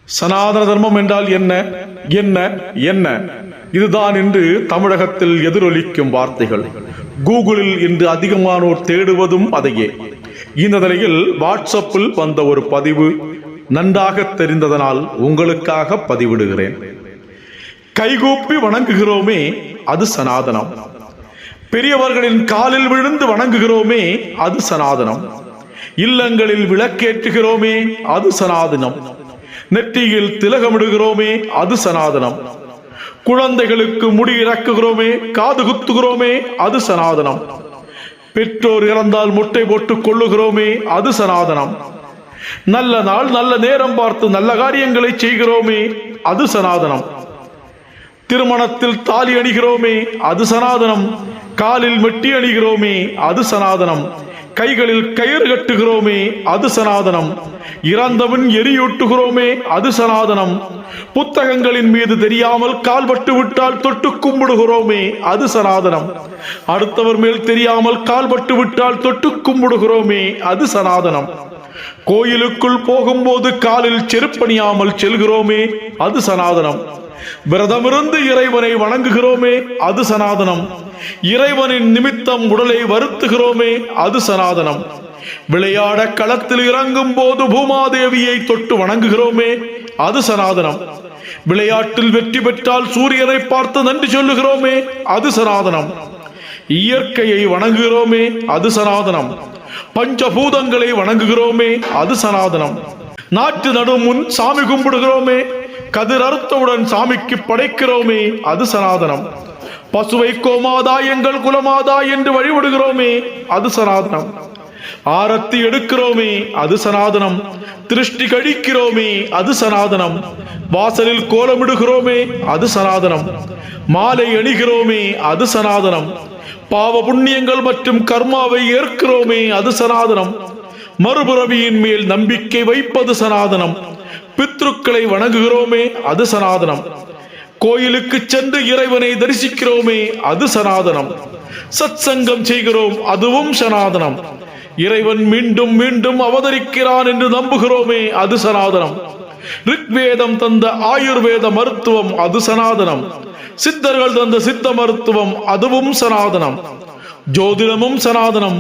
சனாதன தர்மம் என்றால் என்ன என்ன என்ன இதுதான் இன்று தமிழகத்தில் எதிரொலிக்கும் வார்த்தைகள். கூகுளில் இன்று அதிகமானோர் தேடுவதும் அதையே. இந்த நிலையில் வாட்ஸ்அப்பில் வந்த ஒரு பதிவு நன்றாக தெரிந்ததனால் உங்களுக்காக பதிவிடுகிறேன். கைகூப்பி வணங்குகிறோமே அது சனாதனம். பெரியவர்களின் காலில் விழுந்து வணங்குகிறோமே அது சனாதனம். இல்லங்களில் விளக்கேற்றுகிறோமே அது சனாதனம். நெற்றியில் திலகமிடுகிறோமே அது சனாதனம். குழந்தைகளுக்கு முடி இறக்குகிறோமே, காது குத்துகிறோமே அது சனாதனம். பெற்றோர் இறந்தால் முட்டை போட்டுக் கொள்ளுகிறோமே அது சனாதனம். நல்ல நாள் நல்ல நேரம் பார்த்து நல்ல காரியங்களை செய்கிறோமே அது சனாதனம். திருமணத்தில் தாலி அணிகிறோமே அது சனாதனம். காலில் மெட்டி அணிகிறோமே அது சனாதனம். கைகளில் கயிறு கட்டுகிறோமே அது சனாதனம். இறந்தவன் எரியூட்டுகிறோமே அது சனாதனம். புத்தகங்களின் மீது தெரியாமல் கால்பட்டு விட்டால் தொட்டு கும்பிடுகிறோமே அது சனாதனம். அடுத்தவர் மேல் தெரியாமல் கால்பட்டு விட்டால் தொட்டு கும்பிடுகிறோமே அது சனாதனம். கோயிலுக்குள் போகும்போது காலில் செருப்பணியாமல் செல்கிறோமே அது சனாதனம். விரதமிருந்து இறைவனை வணங்குகிறோமே அது சனாதனம். இறைவனின் நிமித்தம் உடலை வருத்துகிறோமே அது சனாதனம். விளையாட களத்தில் இறங்கும் போது பூமாதேவியை தொட்டு வணங்குகிறோமே அது சனாதனம். விளையாட்டில் வெற்றி பெற்றால் சூரியனை பார்த்து நன்றி சொல்லுகிறோமே அது சனாதனம். இயற்கையை வணங்குகிறோமே அது சனாதனம். பஞ்சபூதங்களை வணங்குகிறோமே அது சனாதனம். நாட்டு நடும் முன் சாமி கும்பிடுகிறோமே, கதிர் அறுத்தவுடன் சாமிக்கு படைக்கிறோமே அது சனாதனம். பசுவை கோமாதா எங்கள் குலமாதா என்று வழிபடுகிறோமே அது சனாதனம். ஆரத்தி எடுக்கிறோமே அது சனாதனம். திருஷ்டி கழிக்கிறோமே அது சனாதனம். வாசலில் கோலமிடுகிறோமே அது சனாதனம். மாலை அணிகிறோமே அது சனாதனம். பாவ புண்ணியங்கள் மற்றும் கர்மாவை ஏற்கிறோமே அது சனாதனம். மறுபிறவியின் மேல் நம்பிக்கை வைப்பது சனாதனம். பித்ருக்களை வணங்குகிறோமே அது சனாதனம். கோயிலுக்கு சென்று இறைவனை தரிசிக்கிறோமே அது சனாதனம். சத்சங்கம் செய்கிறோம் அதுவும் சனாதனம். இறைவன் மீண்டும் மீண்டும் அவதரிக்கிறான் என்று நம்புகிறோமே அது சனாதனம். ரிக்வேதம் தந்த ஆயுர்வேத மருத்துவம் அது சனாதனம். சித்தர்கள் தந்த சித்த மருத்துவம் அதுவும் சனாதனம். ஜோதிடமும் சனாதனம்.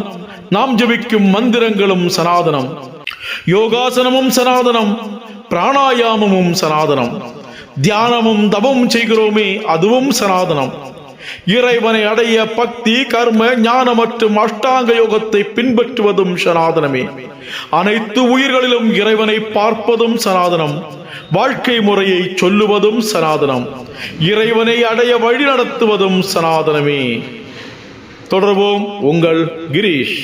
நாம் ஜபிக்கும் மந்திரங்களும் சனாதனம். யோகாசனமும் சனாதனம். பிராணாயாமமும் சனாதனம். தியானமும் தவமும் செய்கிறோமே அதுவும் சனாதனம். இறைவனை அடைய பக்தி கர்ம ஞான மற்றும் அஷ்டாங்க யோகத்தை பின்பற்றுவதும் சனாதனமே. அனைத்து உயிர்களிலும் இறைவனை பார்ப்பதும் சனாதனம். வாழ்க்கை முறையை சொல்லுவதும் சனாதனம். இறைவனை அடைய வழி நடத்துவதும் சனாதனமே. தொடர்வோம். உங்கள் கிரீஷ்.